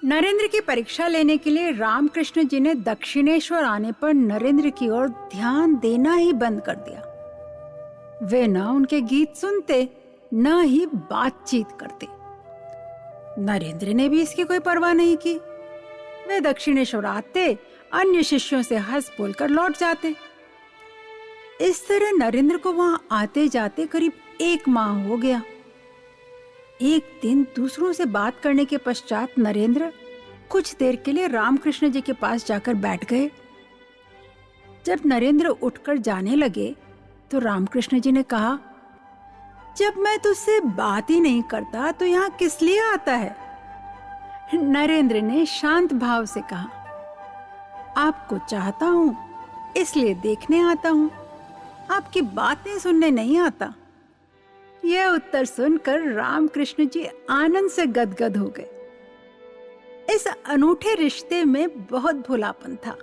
नरेंद्र की परीक्षा लेने के लिए रामकृष्ण जी ने दक्षिणेश्वर आने पर नरेंद्र की ओर ध्यान देना ही बंद कर दिया। वे न उनके गीत सुनते न ही बातचीत करते। नरेंद्र ने भी इसकी कोई परवाह नहीं की। वे दक्षिणेश्वर आते, अन्य शिष्यों से हंस बोलकर लौट जाते। इस तरह नरेंद्र को वहां आते जाते करीब 1 माह हो गया। एक दिन दूसरों से बात करने के पश्चात नरेंद्र कुछ देर के लिए रामकृष्ण जी के पास जाकर बैठ गए। जब नरेंद्र उठकर जाने लगे तो रामकृष्ण जी ने कहा, जब मैं तुझसे बात ही नहीं करता तो यहाँ किस लिए आता है? नरेंद्र ने शांत भाव से कहा, आपको चाहता हूँ इसलिए देखने आता हूँ, आपकी बातें सुनने नहीं आता। यह उत्तर सुनकर रामकृष्ण जी आनंद से गदगद हो गए। इस अनूठे रिश्ते में बहुत भोलापन था,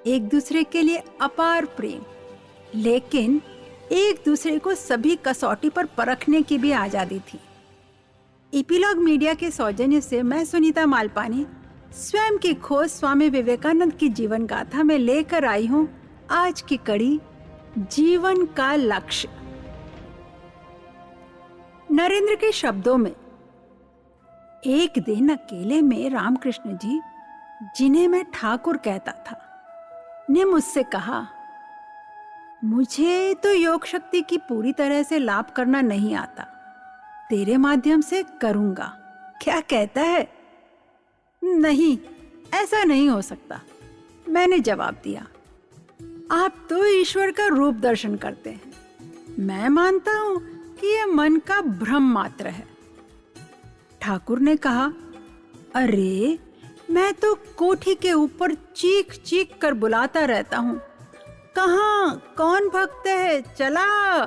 एक दूसरे के लिए अपार प्रेम, लेकिन एक दूसरे को सभी कसौटी पर परखने की भी आजादी थी। एपिलॉग मीडिया के सौजन्य से मैं सुनीता मालपानी स्वयं की खोज स्वामी विवेकानंद की जीवन गाथा में लेकर आई हूँ आज की कड़ी, जीवन का लक्ष्य। नरेंद्र के शब्दों में, एक दिन अकेले में रामकृष्ण जी, जिन्हें मैं ठाकुर कहता था, ने मुझसे कहा, मुझे तो योग शक्ति की पूरी तरह से लाभ करना नहीं आता, तेरे माध्यम से करूंगा, क्या कहता है? नहीं, ऐसा नहीं हो सकता, मैंने जवाब दिया। आप तो ईश्वर का रूप दर्शन करते हैं, मैं मानता हूं कि यह मन का भ्रम मात्र है। ठाकुर ने कहा, अरे मैं तो कोठी के ऊपर चीख चीख कर बुलाता रहता हूँ, कहाँ कौन भक्त है, चला।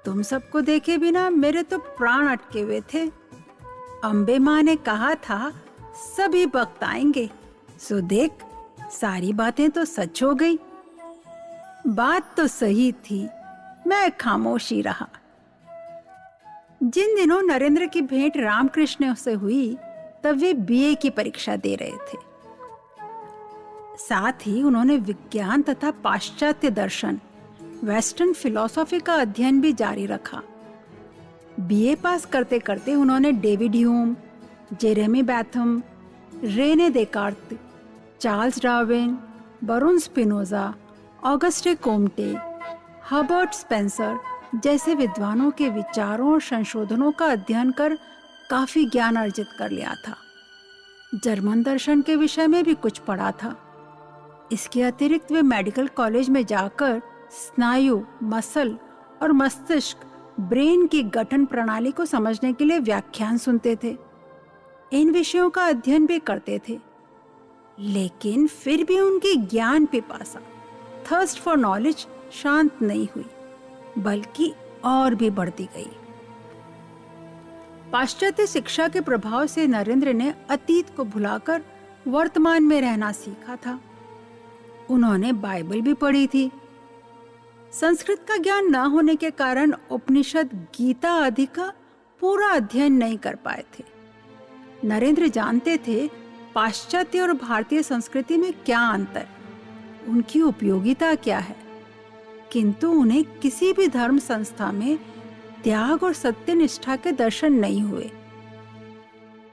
तुम सबको देखे बिना मेरे तो प्राण अटके हुए थे। अम्बे माँ ने कहा था सभी भक्त आएंगे, सो देख सारी बातें तो सच हो गई। बात तो सही थी, मैं खामोश ही रहा। जिन दिनों नरेंद्र की भेंट रामकृष्ण से हुई तब वे बीए की परीक्षा दे रहे थे। साथ ही उन्होंने विज्ञान तथा पाश्चात्य दर्शन, वेस्टर्न फिलॉसफी का अध्ययन भी जारी रखा। बीए पास करते करते उन्होंने David Hume, Jeremy Bentham, René Descartes, Charles Darwin, Baruch Spinoza, Auguste Comte, Herbert Spencer जैसे विद्वानों के विचारों और संशोधनों का अध्ययन कर काफी ज्ञान अर्जित कर लिया था। जर्मन दर्शन के विषय में भी कुछ पढ़ा था। इसके अतिरिक्त वे मेडिकल कॉलेज में जाकर स्नायु, मसल और मस्तिष्क, ब्रेन की गठन प्रणाली को समझने के लिए व्याख्यान सुनते थे। इन विषयों का अध्ययन भी करते थे, लेकिन फिर भी उनकी ज्ञान पिपासा, थर्स्ट फॉर नॉलेज शांत नहीं हुई, बल्कि और भी बढ़ती गई। पाश्चात्य शिक्षा के प्रभाव से नरेंद्र ने अतीत को भुलाकर वर्तमान में रहना सीखा था। उन्होंने बाइबल भी पढ़ी थी। संस्कृत का ज्ञान न होने के कारण उपनिषद, गीता आदि का पूरा अध्ययन नहीं कर पाए थे। नरेंद्र जानते थे पाश्चात्य और भारतीय संस्कृति में क्या अंतर, उनकी उपयोगिता क्या है, किंतु उन्हें किसी भी धर्म संस्था में त्याग और सत्यनिष्ठा के दर्शन नहीं हुए।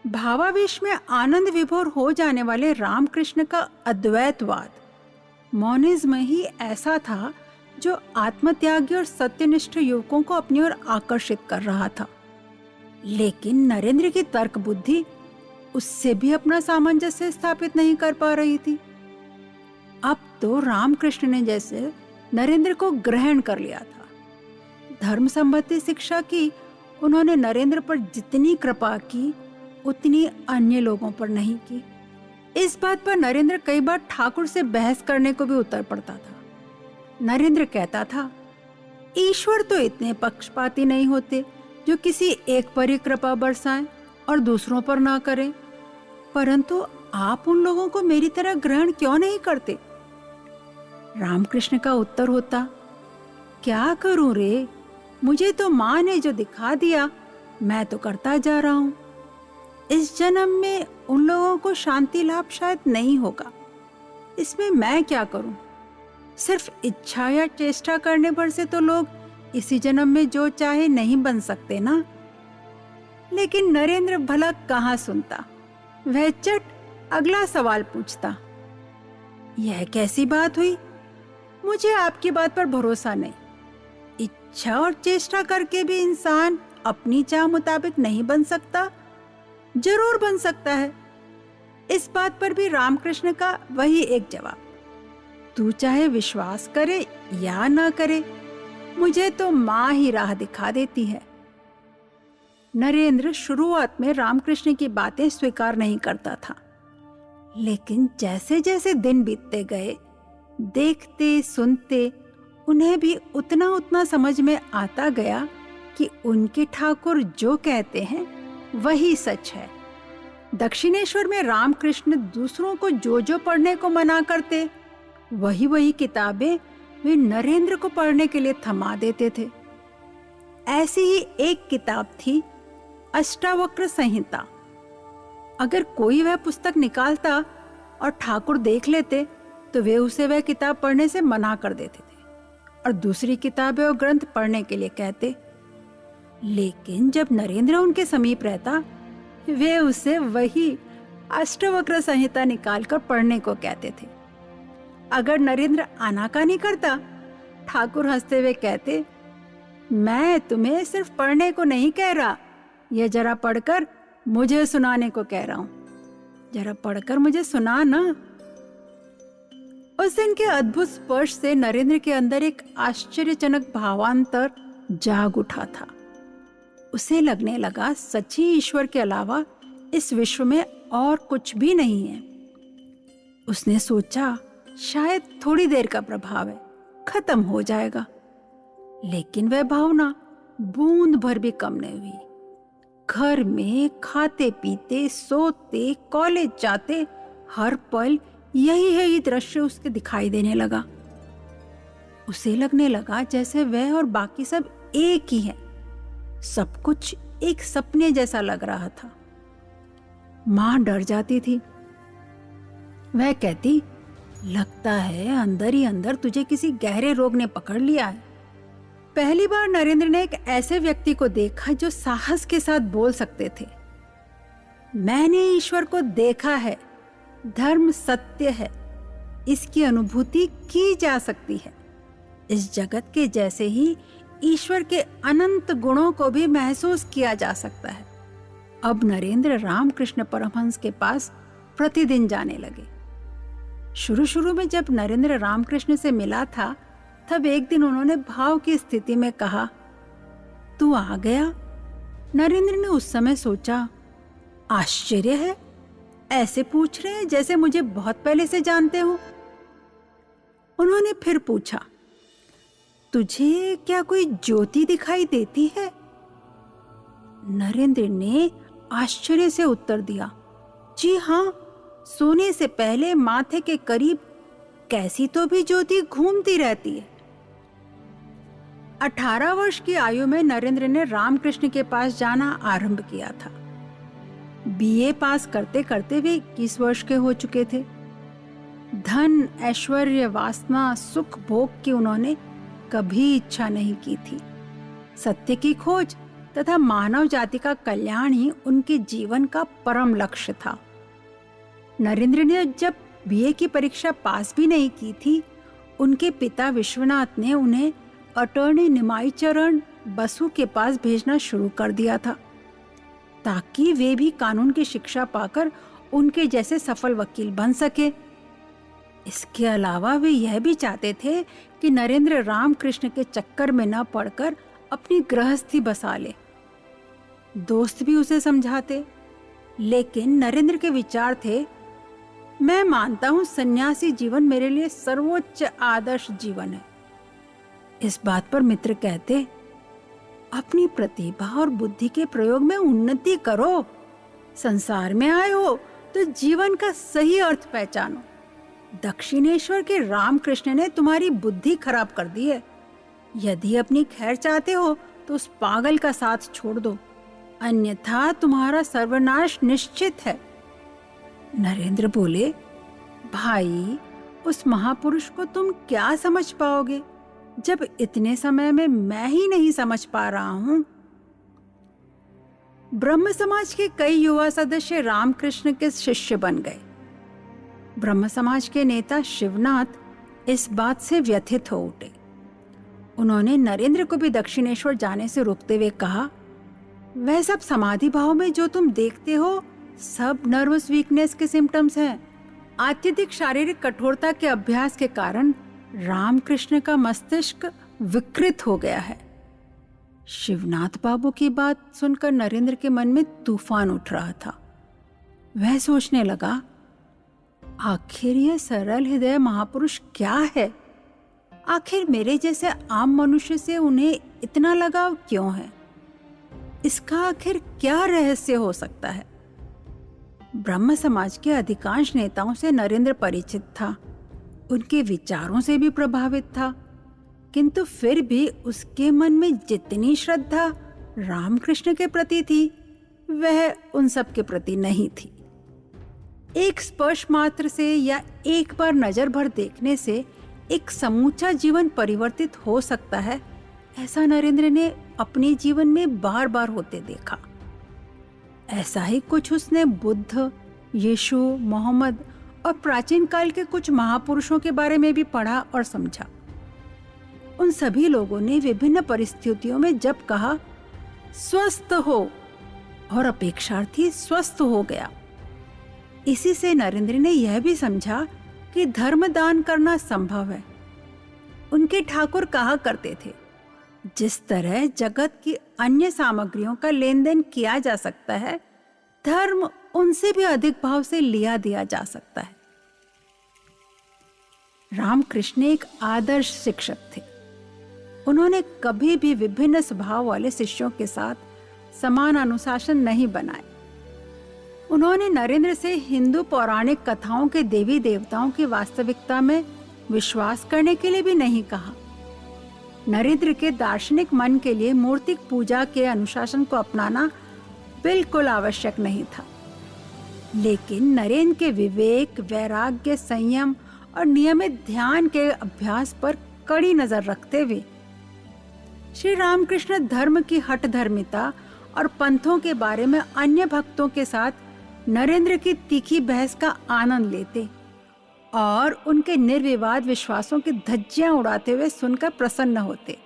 भावावेश में आनंद विभोर हो जाने वाले रामकृष्ण का अद्वैतवाद, मौनिज्म ही ऐसा था जो आत्मत्यागी और सत्यनिष्ठ युवकों को अपनी ओर आकर्षित कर रहा था। लेकिन नरेंद्र की तर्क बुद्धि उससे भी अपना सामंजस्य स्थापित नहीं कर पा रही थी। अब तो रामकृष्ण ने जैसे नरेंद्र को ग्रहण कर लिया था। धर्म संबंधी शिक्षा की उन्होंने नरेंद्र पर जितनी कृपा की उतनी अन्य लोगों पर नहीं की। इस बात पर नरेंद्र कई बार ठाकुर से बहस करने को भी उतर पड़ता था। नरेंद्र कहता था, ईश्वर तो इतने पक्षपाती नहीं होते जो किसी एक पर ही कृपा बरसाएं और दूसरों पर ना करें, परंतु आप उन लोगों को मेरी तरह ग्रहण क्यों नहीं करते? रामकृष्ण का उत्तर होता, क्या करूं रे, मुझे तो माँ ने जो दिखा दिया मैं तो करता जा रहा हूं। इस जन्म में उन लोगों को शांति लाभ शायद नहीं होगा। इसमें मैं क्या करूं? सिर्फ इच्छा या चेष्टा करने पर से तो लोग इसी जन्म में जो चाहे नहीं बन सकते ना। लेकिन नरेंद्र भला कहाँ सुनता। वह चट अगला सवाल पूछता, यह कैसी बात हुई? मुझे आपकी बात पर भरोसा नहीं। इच्छा और चेष्टा करके भी इंसान अपनी चाह मुताबिक नहीं बन सकता। जरूर बन सकता है। इस बात पर भी रामकृष्ण का वही एक जवाब, तू चाहे विश्वास करे या ना करे, मुझे तो माँ ही राह दिखा देती है। नरेंद्र शुरुआत में रामकृष्ण की बातें स्वीकार नहीं करता था, लेकिन जैसे जैसे दिन बीतते गए, देखते सुनते उन्हें भी उतना उतना समझ में आता गया कि उनके ठाकुर जो कहते हैं वही सच है। दक्षिणेश्वर में रामकृष्ण दूसरों को जो पढ़ने को मना करते, वही वही किताबें वे नरेंद्र को पढ़ने के लिए थमा देते थे। ऐसी ही एक किताब थी अष्टावक्र संहिता। अगर कोई वह पुस्तक निकालता और ठाकुर देख लेते तो वे उसे वह किताब पढ़ने से मना कर देते थे और दूसरी किताबें और ग्रंथ पढ़ने के लिए कहते। लेकिन जब नरेंद्र उनके समीप रहता, वे उसे वही अष्टावक्र संहिता निकालकर पढ़ने को कहते थे। अगर नरेंद्र आनाकानी करता, ठाकुर हंसते हुए कहते, मैं तुम्हें सिर्फ पढ़ने को नहीं कह रहा, यह जरा पढ़कर मुझे सुनाने को कह रहा हूं। जरा पढ़कर मुझे सुना ना। उस दिन के अद्भुत स्पर्श से नरेंद्र के अंदर एक आश्चर्यजनक भावांतर जाग उठा था। उसे लगने लगा सच्ची ईश्वर के अलावा इस विश्व में और कुछ भी नहीं है। उसने सोचा शायद थोड़ी देर का प्रभाव है, खत्म हो जाएगा। लेकिन वह भावना बूंद भर भी कम नहीं हुई। घर में खाते पीते, सोते, कॉलेज जाते, हर पल यही दृश्य उसके दिखाई देने लगा। उसे लगने लगा जैसे वह और बाकी सब एक ही है। सब कुछ एक सपने जैसा लग रहा था। मां डर जाती थी। वह कहती, लगता है अंदर ही अंदर तुझे किसी गहरे रोग ने पकड़ लिया है। पहली बार नरेंद्र ने एक ऐसे व्यक्ति को देखा जो साहस के साथ बोल सकते थे, मैंने ईश्वर को देखा है, धर्म सत्य है, इसकी अनुभूति की जा सकती है। इस जगत के जैसे ही ईश्वर के अनंत गुणों को भी महसूस किया जा सकता है। अब नरेंद्र रामकृष्ण परमहंस के पास प्रतिदिन जाने लगे। शुरू में जब नरेंद्र रामकृष्ण से मिला था, तब एक दिन उन्होंने भाव की स्थिति में कहा, तू आ गया। नरेंद्र ने उस समय सोचा, आश्चर्य है, ऐसे पूछ रहे हैं जैसे मुझे बहुत पहले से जानते हो। उन्होंने फिर पूछा, तुझे क्या कोई ज्योति दिखाई देती है? नरेंद्र ने आश्चर्य से उत्तर दिया, जी हाँ, सोने से पहले माथे के करीब कैसी तो भी ज्योति घूमती रहती है। 18 वर्ष की आयु में नरेंद्र ने रामकृष्ण के पास जाना आरंभ किया था। बीए पास करते करते वे 21 वर्ष के हो चुके थे। धन, ऐश्वर्य, वासना, सुख भोग की उन्होंने कभी इच्छा नहीं की थी। सत्य की खोज तथा मानव जाति का कल्याण ही उनके जीवन का परम लक्ष्य था। नरेंद्र ने जब बीए की परीक्षा पास भी नहीं की थी, उनके पिता विश्वनाथ ने उन्हें अटॉर्नी निमाईचरण बसु के पास भेजना शुरू कर दिया था, ताकि वे भी कानून की शिक्षा पाकर उनके जैसे सफल वकील बन सके। इसके अलावा वे यह भी चाहते थे कि नरेंद्र रामकृष्ण के चक्कर में न पड़कर अपनी गृहस्थी बसा ले। दोस्त भी उसे समझाते, लेकिन नरेंद्र के विचार थे, मैं मानता हूं सन्यासी जीवन मेरे लिए सर्वोच्च आदर्श जीवन है। इस बात पर मित्र कहते, अपनी प्रतिभा और बुद्धि के प्रयोग में उन्नति करो। संसार में आए हो तो जीवन का सही अर्थ पहचानो। दक्षिणेश्वर के रामकृष्ण ने तुम्हारी बुद्धि खराब कर दी है। यदि अपनी खैर चाहते हो तो उस पागल का साथ छोड़ दो। अन्यथा तुम्हारा सर्वनाश निश्चित है। नरेंद्र बोले, भाई, उस महापुरुष को तुम क्या समझ पाओगे जब इतने समय में मैं ही नहीं समझ पा रहा हूं। ब्रह्म समाज के कई युवा सदस्य रामकृष्ण के शिष्य बन गए। ब्रह्म समाज के नेता शिवनाथ इस बात से व्यथित हो उठे। उन्होंने नरेंद्र को भी दक्षिणेश्वर जाने से रोकते हुए कहा, वह सब समाधि भाव में जो तुम देखते हो सब नर्वस वीकनेस के सिम्टम्स हैं। अत्यधिक शारीरिक कठोरता के अभ्यास के कारण रामकृष्ण का मस्तिष्क विकृत हो गया है। शिवनाथ बाबू की बात सुनकर नरेंद्र के मन में तूफान उठ रहा था। वह सोचने लगा, आखिर यह सरल हृदय महापुरुष क्या है? आखिर मेरे जैसे आम मनुष्य से उन्हें इतना लगाव क्यों है? इसका आखिर क्या रहस्य हो सकता है? ब्रह्म समाज के अधिकांश नेताओं से नरेंद्र परिचित था, उनके विचारों से भी प्रभावित था, किंतु फिर भी उसके मन में जितनी श्रद्धा रामकृष्ण के प्रति थी वह उन सब के प्रति नहीं थी। एक स्पर्श मात्र से या एक बार नजर भर देखने से एक समूचा जीवन परिवर्तित हो सकता है, ऐसा नरेंद्र ने अपने जीवन में बार बार होते देखा। ऐसा ही कुछ उसने बुद्ध, यीशु, मोहम्मद और प्राचीन काल के कुछ महापुरुषों के बारे में भी पढ़ा और समझा। उन सभी लोगों ने विभिन्न परिस्थितियों में जब कहा स्वस्थ हो और अपेक्षार्थी स्वस्थ हो गया। इसी से नरेंद्र ने यह भी समझा कि धर्म दान करना संभव है। उनके ठाकुर कहा करते थे, जिस तरह जगत की अन्य सामग्रियों का लेन देन किया जा सकता है, धर्म उनसे भी अधिक भाव से लिया दिया जा सकता है। रामकृष्ण एक आदर्श शिक्षक थे। उन्होंने कभी भी विभिन्न स्वभाव वाले शिष्यों के साथ समान अनुशासन नहीं बनाए। उन्होंने नरेंद्र से हिंदू पौराणिक कथाओं के देवी देवताओं की वास्तविकता में विश्वास करने के लिए भी नहीं कहा। नरेंद्र के दार्शनिक मन के लिए मूर्तिक पूजा के अनुशासन को अपनाना बिल्कुल आवश्यक नहीं था, लेकिन नरेंद्र के विवेक, वैराग्य, संयम और नियमित ध्यान के अभ्यास पर कड़ी नजर रखते हुए श्री रामकृष्ण धर्म की हठधर्मिता और पंथों के बारे में अन्य भक्तों के साथ नरेंद्र की तीखी बहस का आनंद लेते और उनके निर्विवाद विश्वासों की धज्जियां उड़ाते हुए सुनकर प्रसन्न होते।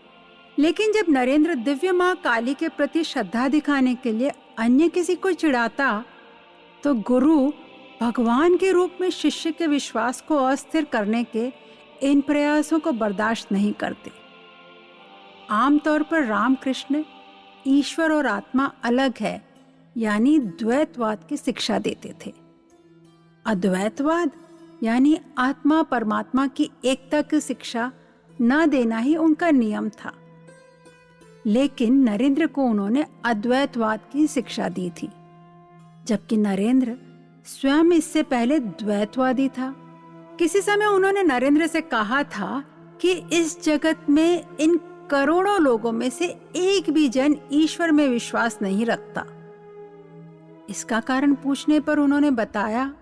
लेकिन जब नरेंद्र दिव्य मां काली के प्रति श्रद्धा दिखाने के लिए अन्य किसी को चिढ़ाता तो गुरु भगवान के रूप में शिष्य के विश्वास को अस्थिर करने के इन प्रयासों को बर्दाश्त नहीं करते। आमतौर पर रामकृष्ण ईश्वर और आत्मा अलग है यानी द्वैतवाद की शिक्षा देते थे। अद्वैतवाद यानी आत्मा परमात्मा की एकता की शिक्षा न देना ही उनका नियम था। लेकिन नरेंद्र को उन्होंने अद्वैतवाद की शिक्षा दी थी, जबकि नरेंद्र स्वयं इससे पहले द्वैतवादी था। किसी समय उन्होंने नरेंद्र से कहा था कि इस जगत में इन करोड़ों लोगों में से एक भी जन ईश्वर में विश्वास नहीं रखता। इसका कारण पूछने पर उन्होंने बताया,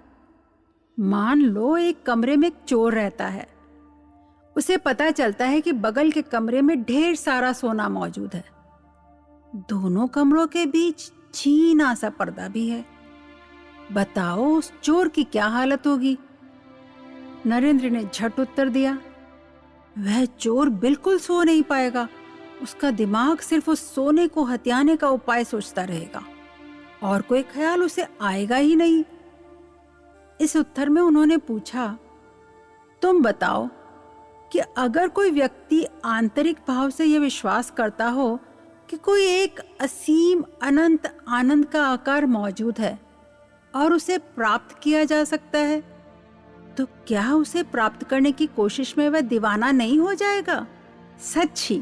मान लो एक कमरे में एक चोर रहता है। उसे पता चलता है कि बगल के कमरे में ढेर सारा सोना मौजूद है। दोनों कमरों के बीच छीना सा पर्दा भी है। बताओ उस चोर की क्या हालत होगी? नरेंद्र ने झट उत्तर दिया, वह चोर बिल्कुल सो नहीं पाएगा। उसका दिमाग सिर्फ उस सोने को हथियाने का उपाय सोचता रहेगा और कोई ख्याल उसे आएगा ही नहीं। इस उत्तर में उन्होंने पूछा, तुम बताओ कि अगर कोई व्यक्ति आंतरिक भाव से यह विश्वास करता हो कि कोई एक असीम अनंत आनंद का आकार मौजूद है और उसे प्राप्त किया जा सकता है, तो क्या उसे प्राप्त करने की कोशिश में वह दीवाना नहीं हो जाएगा? सच ही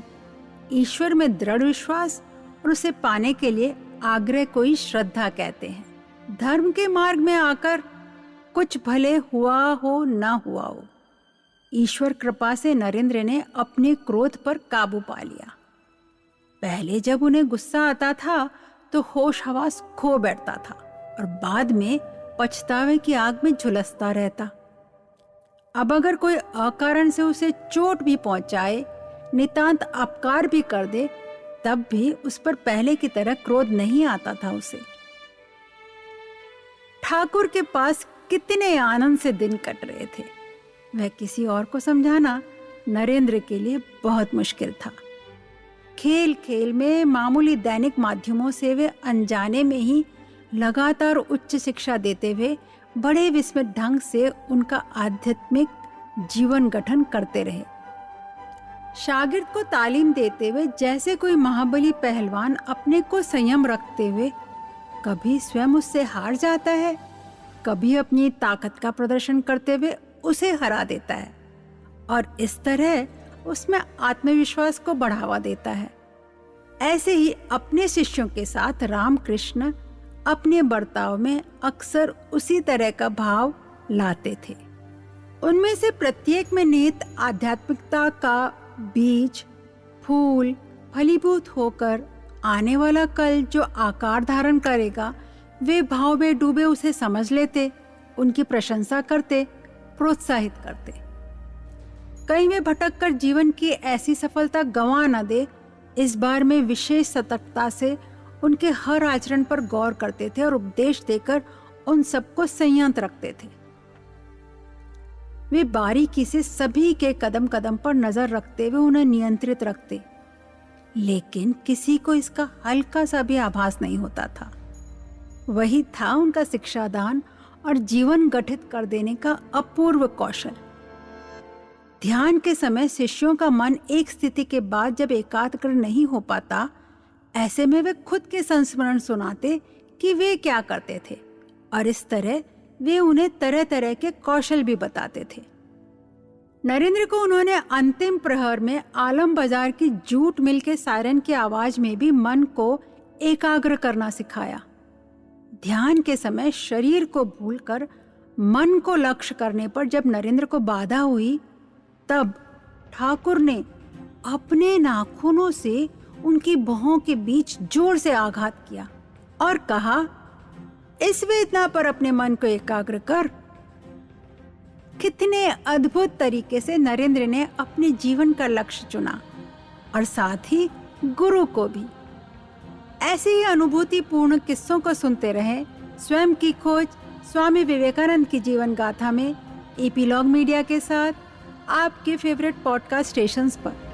ईश्वर में दृढ़ विश्वास और उसे पाने के लिए आग्रह को ही श्रद्धा कहते हैं। धर्म के मार्ग में आकर कुछ भले हुआ हो न हुआ हो, ईश्वर कृपा से नरेंद्र ने अपने क्रोध पर काबू पा लिया। पहले जब उन्हें गुस्सा आता था तो होश हवास खो बैठता था और बाद में पछतावे की आग में झुलसता रहता। अब अगर कोई अकारण से उसे चोट भी पहुंचाए, नितांत अपकार भी कर दे, तब भी उस पर पहले की तरह क्रोध नहीं आता था उसे। ठाकुर के पास कितने आनंद से दिन कट रहे थे, वह किसी और को समझाना नरेंद्र के लिए बहुत मुश्किल था। खेल खेल में मामूली दैनिक माध्यमों से वे अनजाने में ही लगातार उच्च शिक्षा देते हुए बड़े विस्मित ढंग से उनका आध्यात्मिक जीवन गठन करते रहे। शागिर्द को तालीम देते हुए जैसे कोई महाबली पहलवान अपने को संयम रखते हुए कभी स्वयं उससे हार जाता है, कभी अपनी ताकत का प्रदर्शन करते हुए उसे हरा देता है और इस तरह उसमें आत्मविश्वास को बढ़ावा देता है। ऐसे ही अपने शिष्यों के साथ रामकृष्ण अपने बर्ताव में अक्सर उसी तरह का भाव लाते थे। उनमें से प्रत्येक में निहित आध्यात्मिकता का बीज फूल फलीभूत होकर आने वाला कल जो आकार धारण करेगा, वे भाव में डूबे उसे समझ लेते, उनकी प्रशंसा करते, प्रोत्साहित करते। कहीं वे भटक कर जीवन की ऐसी सफलता गंवा न दे, इस बार में विशेष सतर्कता से उनके हर आचरण पर गौर करते थे और उपदेश देकर उन सबको संयत रखते थे। वे बारीकी से सभी के कदम कदम पर नजर रखते हुए उन्हें नियंत्रित रखते, लेकिन किसी को इसका हल्का सा भी आभास नहीं होता था। वही था उनका शिक्षादान और जीवन गठित कर देने का अपूर्व कौशल। ध्यान के समय शिष्यों का मन एक स्थिति के बाद जब एकाग्र नहीं हो पाता, ऐसे में वे खुद के संस्मरण सुनाते कि वे क्या करते थे और इस तरह वे उन्हें तरह तरह के कौशल भी बताते थे। नरेंद्र को उन्होंने अंतिम प्रहर में आलम बाजार की जूट मिल के सायरन की आवाज में भी मन को एकाग्र करना सिखाया। ध्यान के समय शरीर को भूलकर मन को लक्ष्य करने पर जब नरेंद्र को बाधा हुई, तब ठाकुर ने अपने नाखूनों से उनकी भौहों के बीच जोर से आघात किया और कहा, इस वेदना पर अपने मन को एकाग्र कर। कितने अद्भुत तरीके से नरेंद्र ने अपने जीवन का लक्ष्य चुना और साथ ही गुरु को भी। ऐसे ही अनुभूतिपूर्ण किस्सों को सुनते रहे स्वयं की खोज स्वामी विवेकानंद की जीवन गाथा में एपीलॉग मीडिया के साथ आपके फेवरेट पॉडकास्ट स्टेशंस पर।